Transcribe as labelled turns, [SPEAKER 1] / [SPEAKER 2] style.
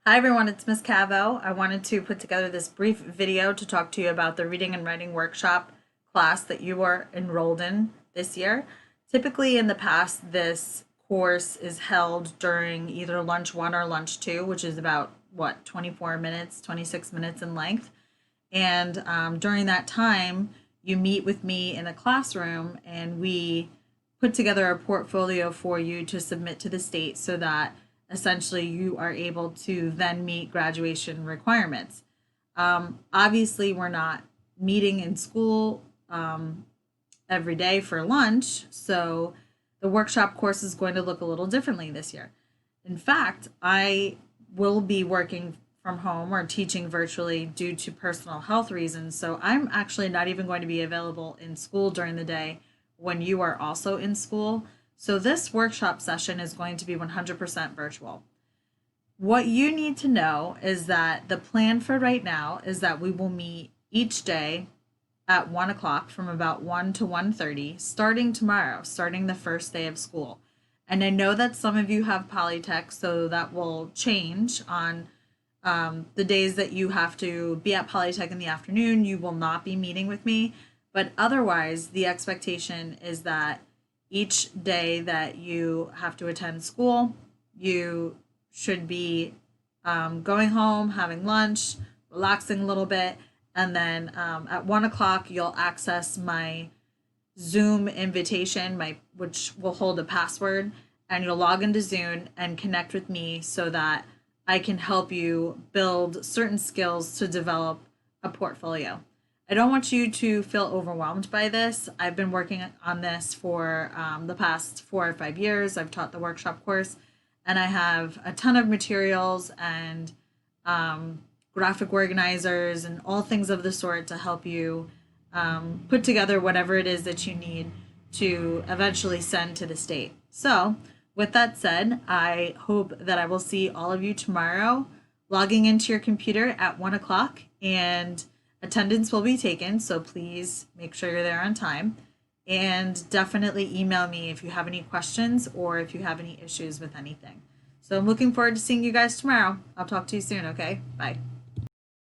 [SPEAKER 1] Hi everyone, it's Miss Cavo. I wanted to put together this brief video to talk to you about the reading and writing workshop class that you are enrolled in this year. Typically in the past, this course is held during either lunch one or lunch two, which is about 24 minutes, 26 minutes in length. And during that time, you meet with me in a classroom and we put together a portfolio for you to submit to the state so that essentially you are able to then meet graduation requirements. Obviously, we're not meeting in school every day for lunch, so the workshop course is going to look a little differently this year. In fact, I will be working from home or teaching virtually due to personal health reasons. So I'm actually not even going to be available in school during the day when you are also in school. So this workshop session is going to be 100% virtual. What you need to know is that the plan for right now is that we will meet each day at 1 o'clock from about 1 to 1:30, starting tomorrow, starting the first day of school. And I know that some of you have Polytech, so that will change on the days that you have to be at Polytech in the afternoon. You will not be meeting with me. But otherwise, the expectation is that each day that you have to attend school, you should be going home, having lunch, relaxing a little bit, and then at 1 o'clock you'll access my Zoom invitation, which will hold a password, and you'll log into Zoom and connect with me so that I can help you build certain skills to develop a portfolio. I don't want you to feel overwhelmed by this. I've been working on this for the past 4 or 5 years. I've taught the workshop course, and I have a ton of materials and graphic organizers and all things of the sort to help you put together whatever it is that you need to eventually send to the state. So, with that said, I hope that I will see all of you tomorrow logging into your computer at 1 o'clock, and attendance will be taken. So, please make sure you're there on time. And definitely email me if you have any questions or if you have any issues with anything. So, I'm looking forward to seeing you guys tomorrow. I'll talk to you soon, okay? Bye.